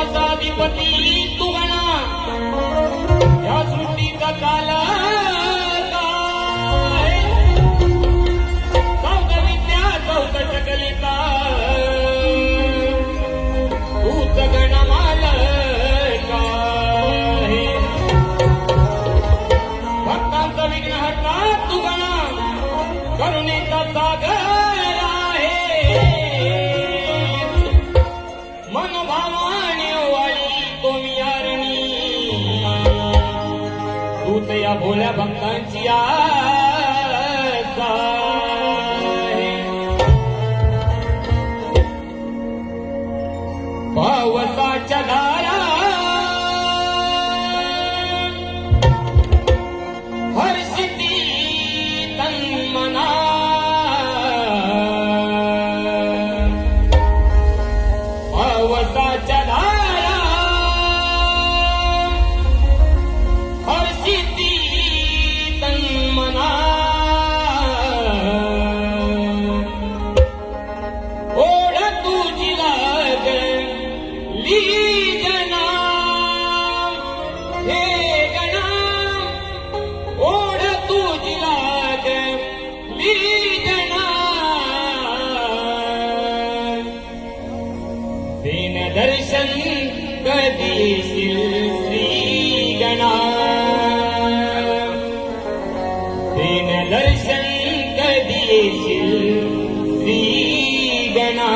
पावसाधिपती तू म्हणा या सृष्टीचा काल काय सौंदर्या चौकट कलिता तूच गणमाल काय भक्तांचं विघ्न हरता तू म्हणा करुणेचा सागर मनोभावाने वाळी कोमियारणी तूच या भोल्या भक्तांची आस आहे. पावसाच्या धारा हर्षिती तन्मना पावसाच्या धारा हर्षिती तन्मना ओढ तुझी लागली गणा हे गणा ओढ तुझी लागली गणा दिन दर्शन कधीशील श्री गणा दिन दर्शन कधीशील श्री गणा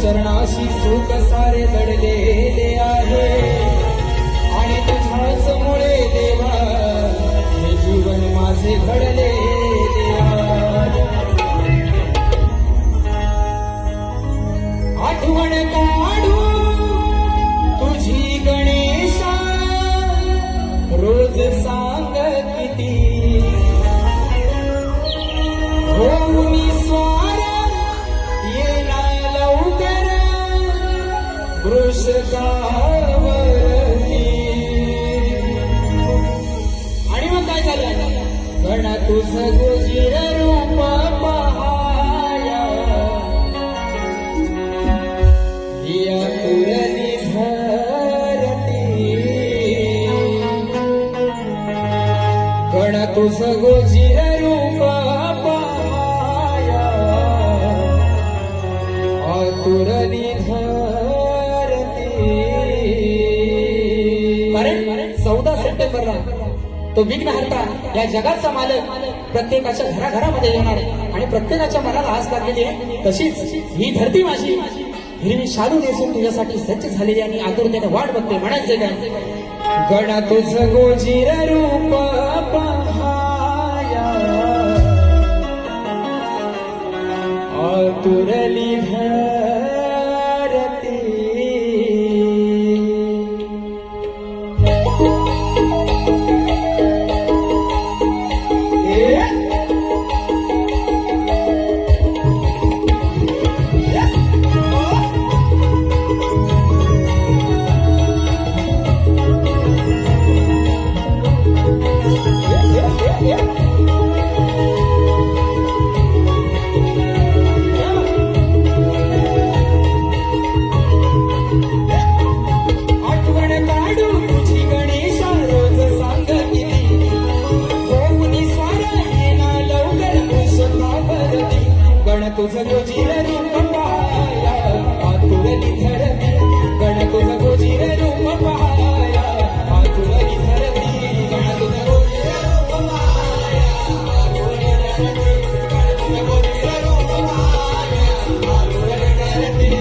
चरणाशी सुख सारे दडलेले आहे आणि तुझ्याच मुळे देवा हे जीवन माझे घडले आठवण काढू तुझी गणेशा रोज सांग किती हो मी स्वार येना लवकर वृषकावरती आणि मग काय झालं गण तुझं गोजीर रूप पहाया हिया तुरली धरती गण तुझं गोजीर रूप पहाया आतुरली धरती. कारण 14 सप्टेंबरला तो विघ्नहर्ता या जगाचा मालक प्रत्येकाच्या घराघरामध्ये येणार आणि प्रत्येकाच्या मनाला आस लागलेली आहे. तशीच ही धरती माझी हिरवी शालू नेसून तुझ्यासाठी सज्ज झालेली आणि आतुरतेने वाट बघते. म्हणायचे काय गणा तुझं गोजीर रूप पहाया आतुरली धरती. तुझं गोजीर रूप पहाया आतुरली धरती गण तुझं गोजीर रूप पहाया आतुरली धरती गण तुझं गोजीर रूप पहाया आतुरली धरती गण तुझं गोजीर रूप पहाया आतुरली धरती.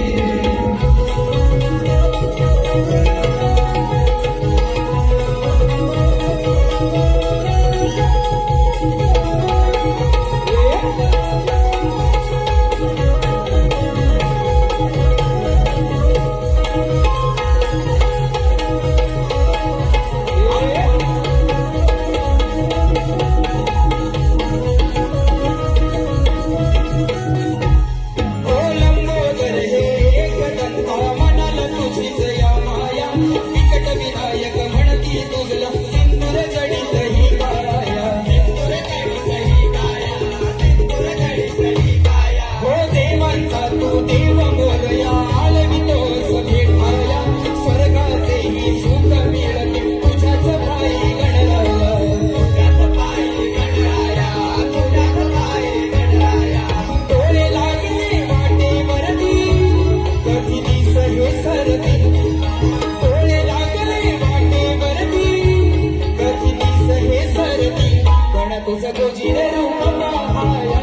तुझं गोजीर रूप पहाया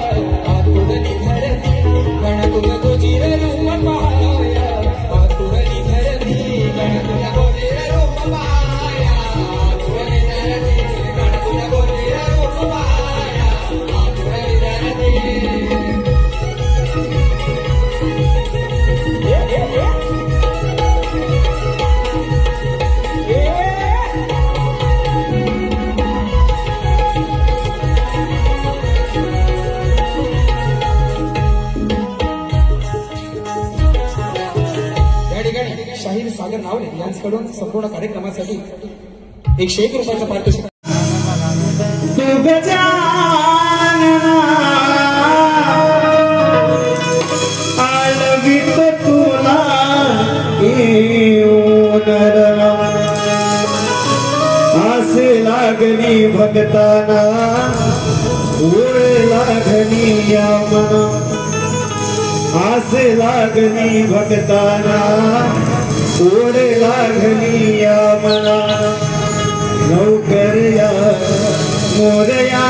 आतुरली धरती गण तुझं गोजीर रूप पहाया आतुरली धरती गण तुझं गोजीर रूप पहाया आतुरली धरती गण तुझं गोजीर रूप पहाया आतुरली धरती. शाहीर सागर नावले यांच्याकडून संपूर्ण कार्यक्रमासाठी 101 रुपयाचा पारितोषिक. आसे लागली भक्ताना ओळ लागली या मना आसे लागली भक्ताना ओढ लागली या मना लवकर या मोरया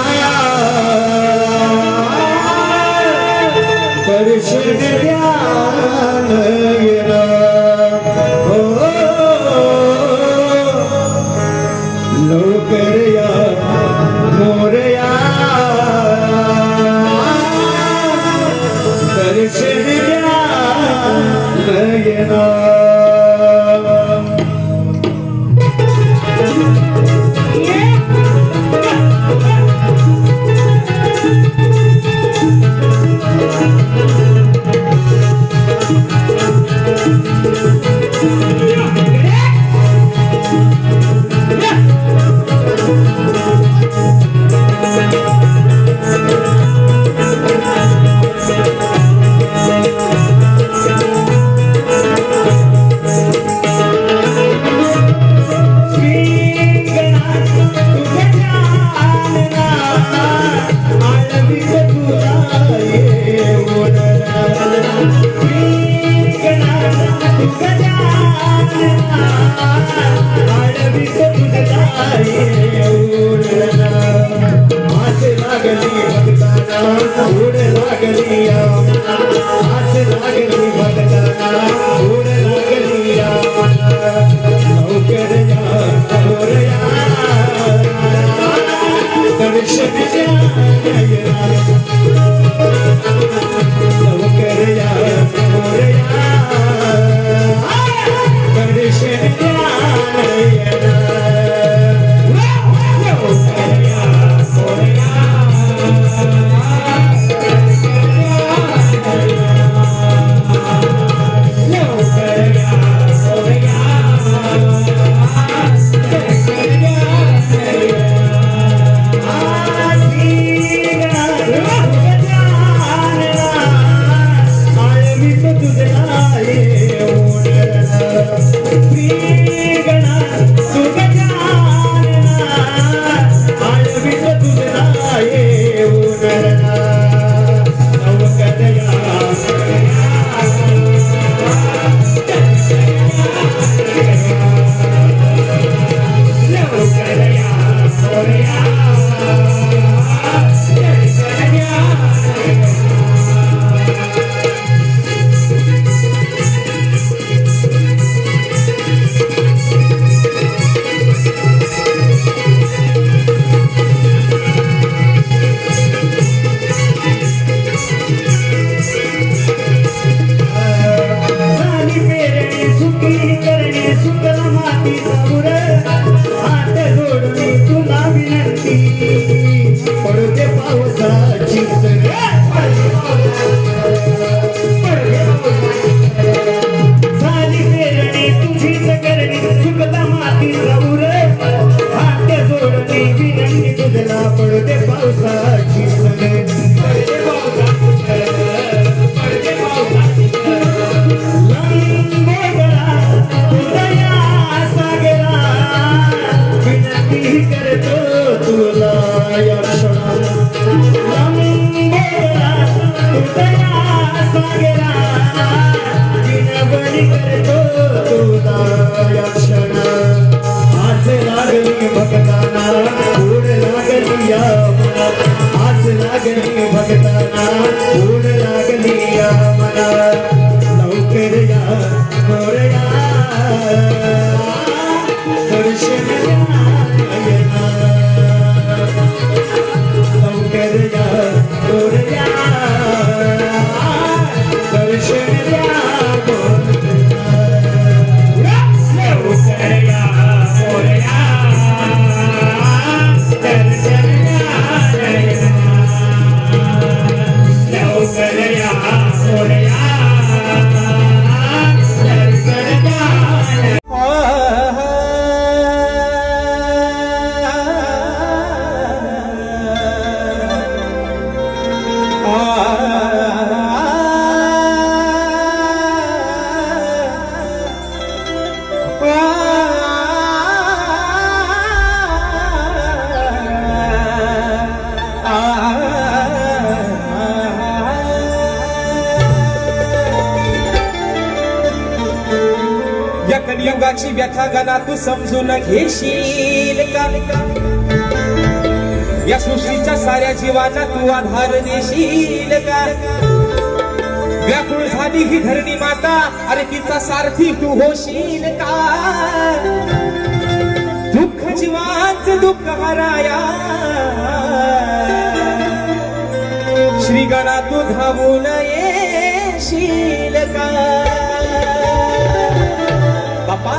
दर्शन द्या नयना हो लवकर या मोरया दर्शन द्या नयना कलियुगाची व्यथा गणा तू समजून घेशील का? या सृष्टीच्या साऱ्या जीवांना तू आधार देशील का? व्याकुळ झाले झाली ही धरणी माता, अरे तिचा सारथी तू होशील का? दुःख जीवाच दुःख हराया, श्री गणा तू धावून येशील का? बाप्पा,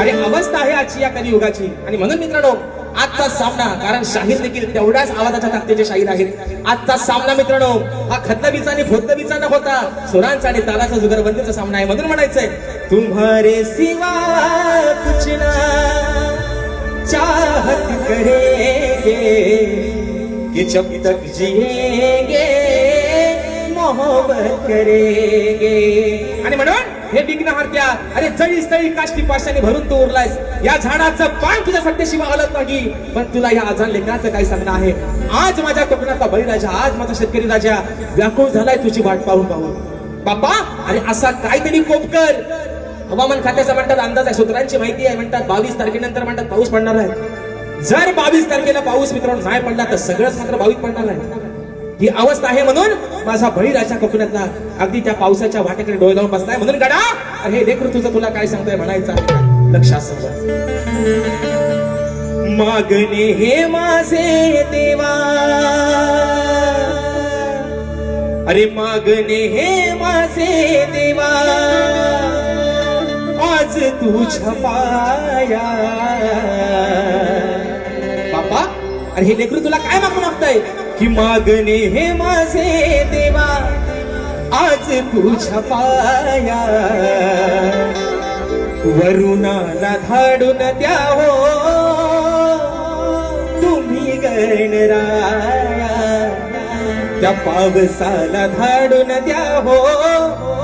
अरे अवस्था आहे आजची या कलियुगाची. आणि म्हणून मित्रांनो, आजचा सामना, कारण शाहीर देखील तेवढ्याच आवाजाच्या ताकदीचे शाहीर आहेत. आजचा सामना मित्रांनो हा खतबीचा आणि भोतबीचा न होता सुरांचा आणि तालाचा जुगरबंदीचा सामना आहे. म्हणून म्हणायचंय, तुम्हारे सिवा कुछ ना चाहत करेंगे कि जब तक जिएंगे मोहब्बत करेंगे. आणि म्हणून हे विघ्नहर्त्या, अरे जळी स्थळी काष्टी पाशाने भरून तू उरलायस. या झाडाचं पान तुझ्या सत्तेशिवाय हलत नाही. पण तुला या आजान लेकराचं काय सांगणं आहे? आज माझ्या कोकणातला बळीराजा, आज माझा शेतकरी राजा व्याकुळ झालाय तुझी वाट पाहून पाहून. बाप्पा, अरे असा काहीतरी कोप कर. हवामान खात्याचा म्हणतात अंदाज आहे, सूत्रांची माहिती आहे. म्हणतात 22 तारखेनंतर म्हणतात पाऊस पडणार आहे. जर 22 तारखेला पाऊस मित्रांनो नाही पडला तर सगळंच मात्र 22 पडणार आहे. ही अवस्था आहे. म्हणून माझा बळीराजा कोकणातला अगदी त्या पावसाच्या वाटेकडे डोळे लावून बसलाय. म्हणून गडा, अरे हे लेकरू तुझं तुला काय सांगतोय म्हणायचं लक्षात समज. मागणे हे माझे देवा, अरे मागणे हे माझे देवा, आज तुझ्या पाया. बाप्पा, अरे हे लेकरू तुला काय मागतंय? की मागणे हे माझे देवा, आज तुझ्या पाया. वरुणाला धाडून द्या हो तुम्ही गणराया, त्या पावसाला धाडून द्या हो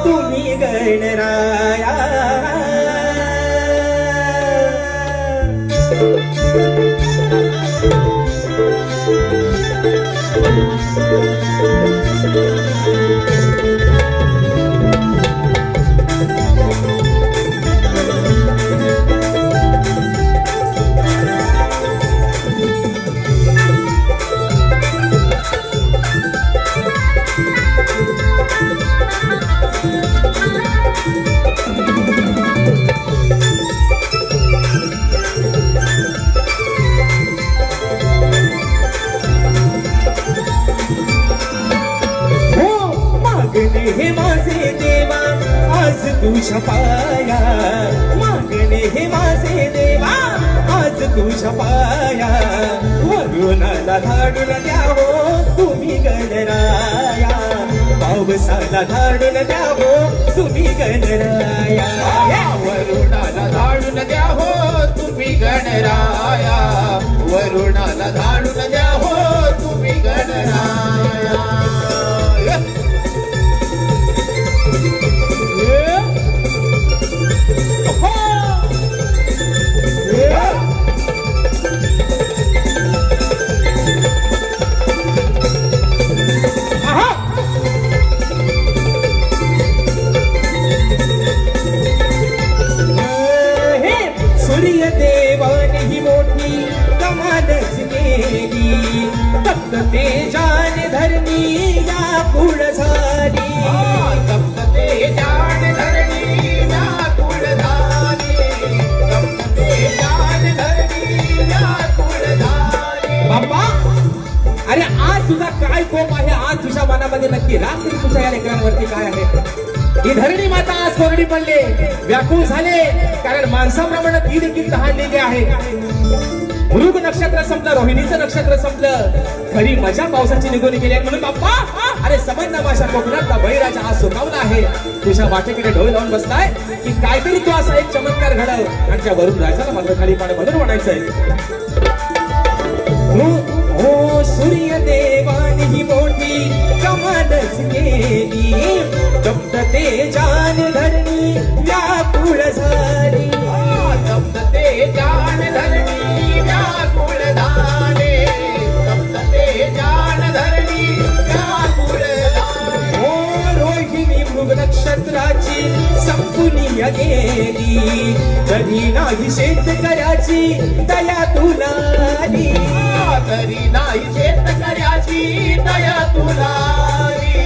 तुम्ही गणराया. हे माझे देवा, आज तुझ्या पाया. मागणे हे माझे देवा, आज तुझ्या पाया. वरुणाला धाडून द्या हो तुम्ही गणराया, पावसाला धाडून द्या हो तुम्ही गणराया. वरुणाला धाडून द्या हो तुम्ही गणराया, वरुणाला धाडून द्या हो तुम्ही गणराया. सूर्यदेवाने ही मोठी कमालच केली, फक्त तेजाने धरणी या पुढ झाली. तप्त तेजाने धरणी व्याकुळ झाली, तप्त तेजाने धरणी व्याकुळ झाली. बाप्पा, अरे आज तुझा काय कोप आहे? आज तुझ्या मनामध्ये नक्की रात्री तुझ्या या लेकरांवरती काय आहे? ही धरणी माता आज कोरडी पडले, व्याकुळ झाले, कारण माणसाप्रमाणे ती देखील तहानलेली आहे. मृग नक्षत्र संपलं, रोहिणीचं नक्षत्र संपलं, खरी मजा पावसाची निघून गेली. म्हणून बाप्पा, अरे समजला माझ्या कोकणातला बळीराजा आज सुकावला आहे. तुझ्या वाटेकडे डोळे लावून बसलाय की काहीतरी तू असा एक चमत्कार घडव आणि त्या वरून राजाला मात्र खाली पाणी बदल म्हणायचंय. हो सूर्यदेवाने ही मोठी कमालच केली, तप्त तेजाने धरणी व्याकुळ झाली. तप्त तेजाने धरणी व्याकुळ झाली, तप्त तेजाने धरणी व्याकुळ झाली. हो रोहिणी मृग नक्षत्राची संपुनिया गेली, तरी नाही शेतकऱ्याची दया तुला आली. तरी नाही शेतकऱ्याची दया तुला आली,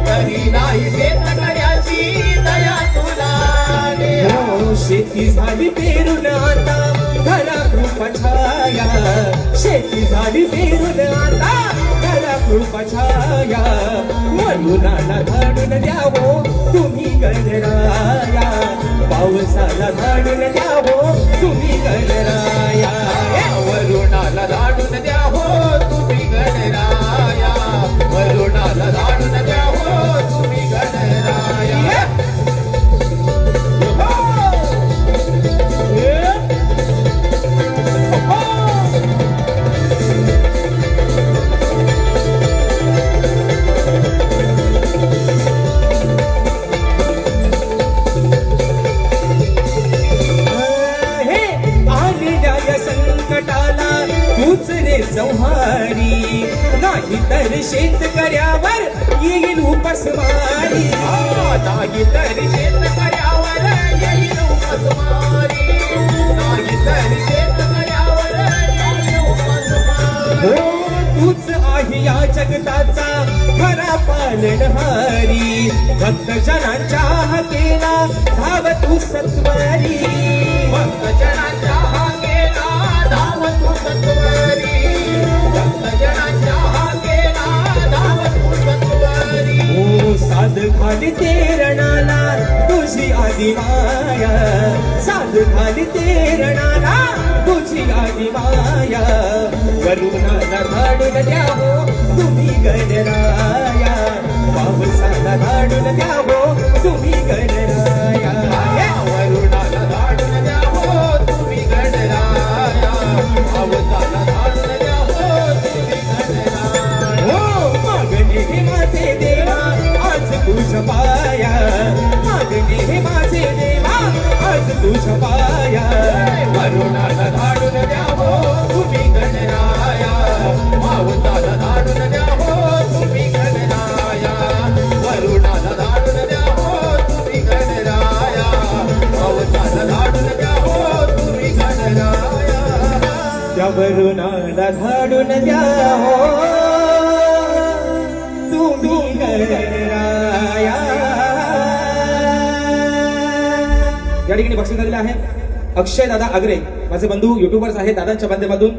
तरी नाही शेतकऱ्याची माझी दया तुला दे. हो, शेती झाली पेरून आता घरा कृपा छाया, शेती झाली पेरून आता घरा कृपा छाया, वरुणाला धाडून द्यावो तुम्ही गणराया, पावसाला धाडून द्यावो तुम्ही गणराया. वरुणाला धाडून द्या हो तुम्ही गणराया, वरुणाला धाडून द्या हो तुम्ही गणराया. हे आलेल्या या संकटाला तूच रे संहारी, नाही तर शेतकऱ्यावर येईल उपासमारी. नाही तर शेतकऱ्यावर येईल उपासमारी, नाही तर शेतकऱ्यावर येईल उपासमारी. हो, तूच आहे या जगताचा खरा पालनहारी, भक्तजनांच्या हाकेला धाव तू सत्वारी. भक्तजनांच्या हाकेला धाव तू सत्वारी, भक्तजनांच्या हाकेला धाव तू सत्वारी. हो, साध खाली तेरणाला तुझी आदी माया, साध खाली तेरणाला तुझी आदी माया, वरुणाला धाडून द्यावो तुम्ही गणराया, पावसाला धाडून द्यावो तुम्ही गणराया. वरुणाला धाडून द्या हो तुम्ही गणराया, पावसाला धाडून द्या हो तुम्ही गणराया. हो, मागणे हे माझे देवा आज तुझ पाया, मागणे हे माझे देवा आज तुझ पाया, वरुणाला धाडून द्या हो तुम्ही गणराया, पावसाला धाडून द्या हो तुम्ही गणराया, वरुणाला धाडून द्या हो तुम्ही गणराया, पावसाला धाडून द्या हो तुम्ही गणराया. त्या वरुणाला धाडून द्या हो तुम्ही गणराया. या ठिकाणी बक्षीस झालेलं आहे अक्षय दादा आगरे, माझे बंधू युट्यूबर्स आहेत. दादांच्या माध्यमातून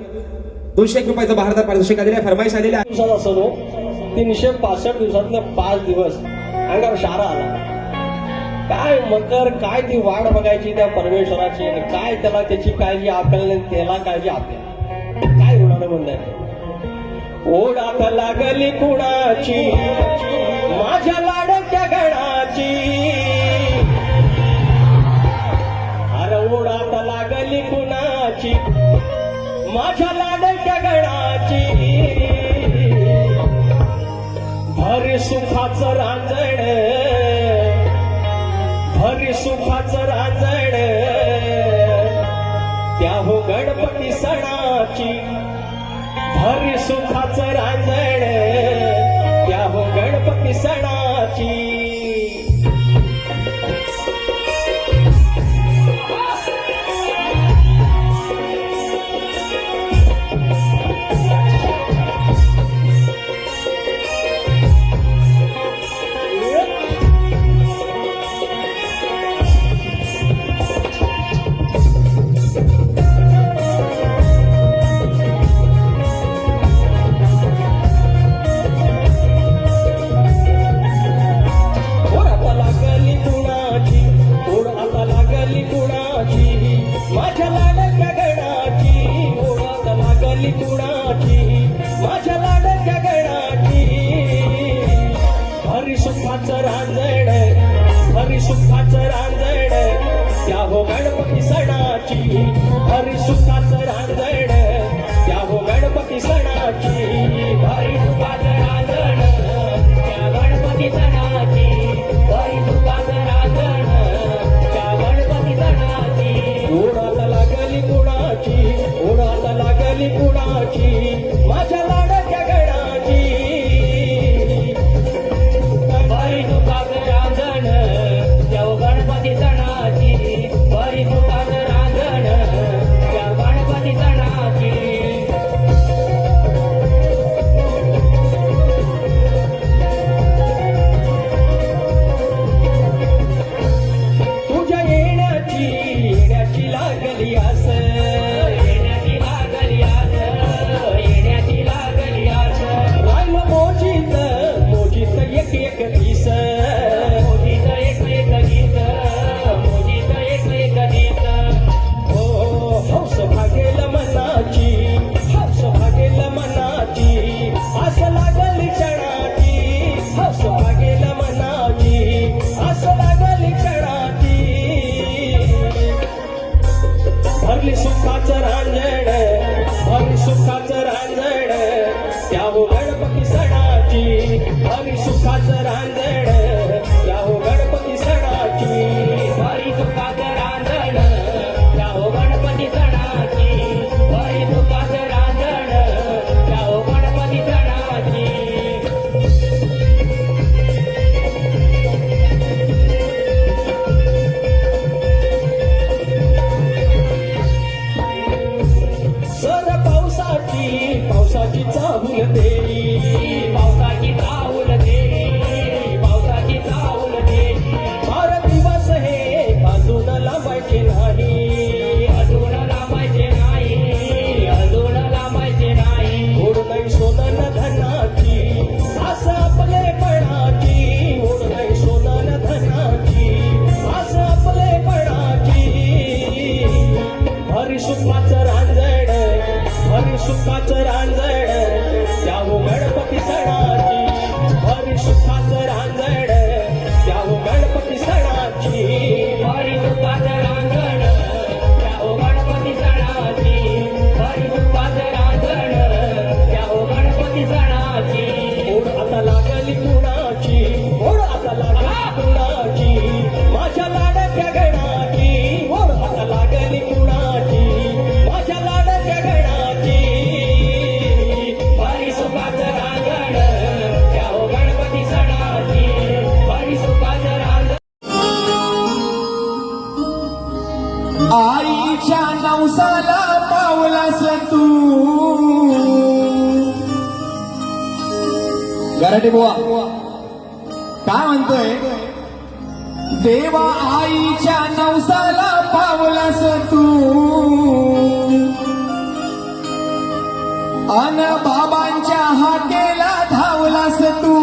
201 रुपयाचं भारतात पारितोषिक आलेलं आहे. फरमाईश आलेली आहे. दिवसात असतो 365 दिवसातले 5 दिवस अंगावर शारा आला. काय मकर, काय ती वाट बघायची त्या परमेश्वराची, आणि काय त्याला त्याची काळजी आपल्याला, त्याला काळजी आपल्याला. काय होणार म्हणताय, ओढात लागली कुणाची माझ्या लाडक्या गणाची, अरे ओढात लागली कुणाची माझ्या लाडक्या गणाची, भर सुखाचं रांजण, भर सुखाचं रांजण, त्या हो गणपती सणाची, भर सुखाचं रांजण, त्या हो गणपती सणाची. सुखाचं रांजण त्या हो गणपती सणाची, हरी सुखाचं रांजण त्या हो गणपती सणाची, हरी सुखाचं रांजण त्या गणपती सणाची, हरी सुखाचं रांजण त्या गणपती सणाची. ओढात लागली कुणाची, ओढात लागली कुणाची माझ्या लाडक्या गणाची, हरी सुखाचं रांजण त्या गणपती सणाची, हरी सुखाचं रांजण त्या गणपती सणाची. बाई पावसाची चाहूल देई पावसाची चाहूल देई पावसाची चाहूल देई फार दिवस हे अजून लांबायचे नाही अजून लांबायचे नाही अजून लांबायचे नाही गोड नाही सोनं धनाची असं आपले पणाची गोड नाही सोनं धनाची असं आपले पणाची हरी सुखाचं रांजण हरी सुखाचं रांजण त्याहो गणपती सणाची हरी सुखाचं रांजण त्याहो गणपती सणाची हरी सुखाचं रांजण त्याहो गणपती सणाची हरी सुखाचं रांजण त्याहो गणपती सणाची ओढ आता लागली कुणाची ओढ आता लागली कुणाची माझ्या लाडक्या गणाची ओढ आता लागली कुणाची माझ्या लाडक्या गणाची हरी सुखाचं रांजण त्याहो गणपती सणाची हरी सुखाचं रांजण आईच्या नवसाला पावलास तू गराटे बुवा काय म्हणतोय देवा आईच्या नवसाला पावलास तू अन बाबांच्या हाकेला धावलास तू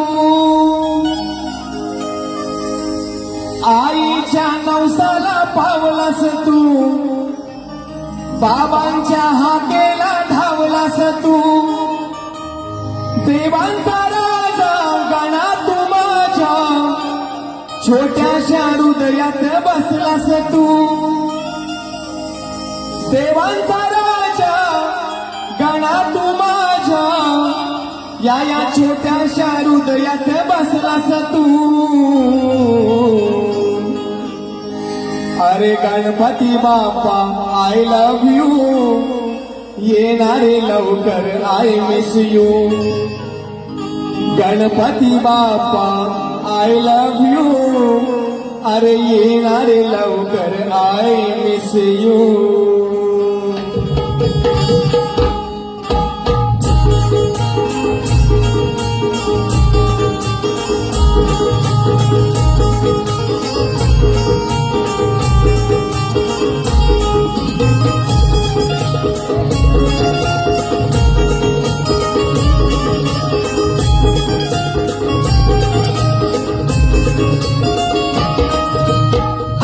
आईच्या नवसाला पावलास तू बाबांच्या हाकेला धावलास तू देवांचा राजा गणा तू माझ्या छोट्याशा हृदयात बसलास तू देवांचा राजा गणा तू माझ्या या छोट्याशा हृदयात बसलास तू अरे Ganpati Bappa I love you येणारे लवकर I miss you Ganpati Bappa I love you अरे येणारे लवकर आय मिस यू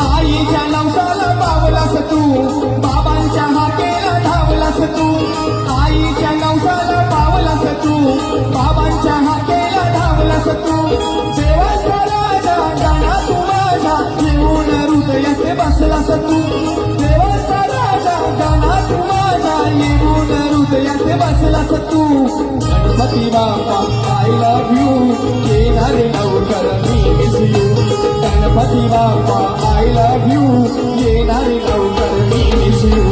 आईच्या नवसाला पावलास तू बाबांच्या हाकेला धावलास तू आईच्या नवसाला पावलास तू बाबांच्या हाकेला धावलास तू देवाचा राजा गाणा तू माझ्या येऊन हृदयात बसलास तू देवाचा राजा गाणा तू माझ्या येऊन हृदयात बसलास तू Ganpati Bappa I love you येणारे लवकर मी miss you Ganpati Bappa I love you येणारे लवकर मी miss you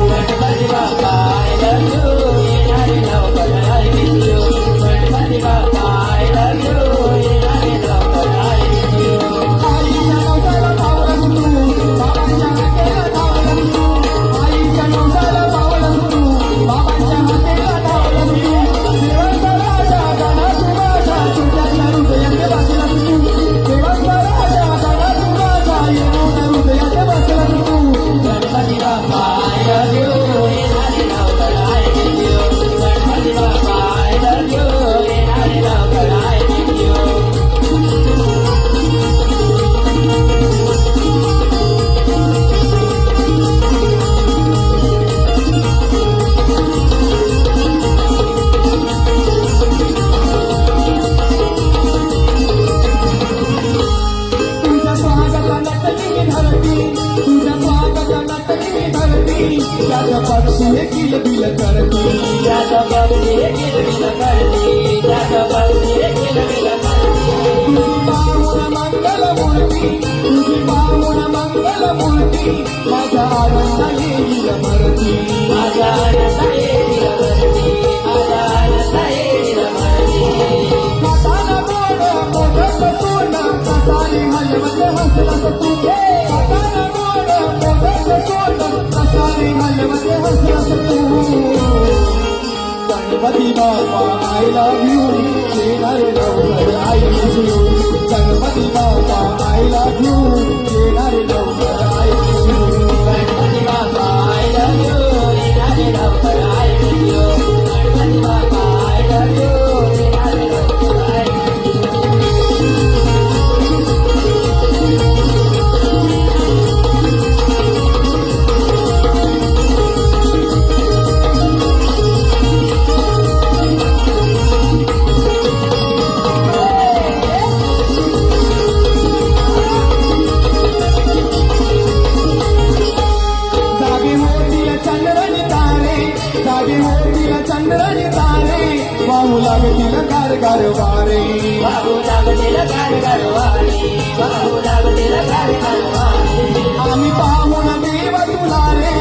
Ganpati Bappa I love you येणारे लवकर I miss you Ganpati Bappa I love you येणारे लवकर आय मिस यू आईच्या नवसाला पावलास तू बाबांच्या हाकेला धावलास तू आईच्या नवसाला पावलास तू बाबांच्या हाकेला धावलास तू देवाचा राजा गाणा तू माझ्या छोट्याशा हृदयात बसलास तू देवाचा राजा गाणा तू माझ्या येऊन हृदयात बसलास तू Ganpati Bappa I love you येणारे लवकर I miss you Ganpati Bappa I love you येणारे लवकर आय मिस यू तुझ्या स्वागताला तरी धरती तुझ्या स्वागताला तरी धरती त्याच्या पक्षी किलबिल करती त्याच्या पक्षी किलबिल करती त्याच्या पक्षी किलबिल करती तुझी पाहुण मंगल मूर्ती माझ्या आनंद येईल मरती माझ्या आनंद येईल मरती माझ्या आनंद येईल मरती कसाला गोड मोदक सोनं कसाली हलवत हसलास तू कसाला गोड मोदक सोनं कसाली हलवत हसलास तू Ganpati Bappa I love you येणार लवकर I miss you Ganpati Bappa I love you येणार लवकर I miss you Ganpati Bappa I love you येणार लवकर I miss you Ganpati Bappa I love you येणार लवकर आय जागे होतील चंद्रन तारे जागे होतील चंद्रन तारे वाहू लागतील गारगार वारे वाहू लागतील गारगार वारे वाहू लागतील गारगार वारे आम्ही पाहून देव तुला रे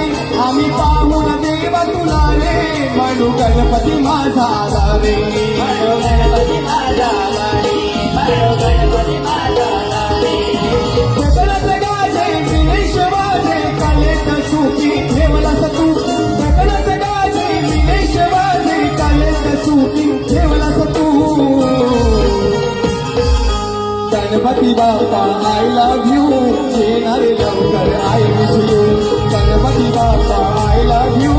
आम्ही पाहून देव तुला रे म्हणू गणपती माझा आला रे म्हणू गणपती माझा आला रे म्हणू गणपती माझा आला रे कोकणात गाजे विनेश वाजे कालेत सुखी ठेवलास तू कोकणात गाजे विनेश वाजे कालेत सुखी ठेवलास तू Ganpati Bappa I love you येणार लवकर I miss you Ganpati Bappa I love you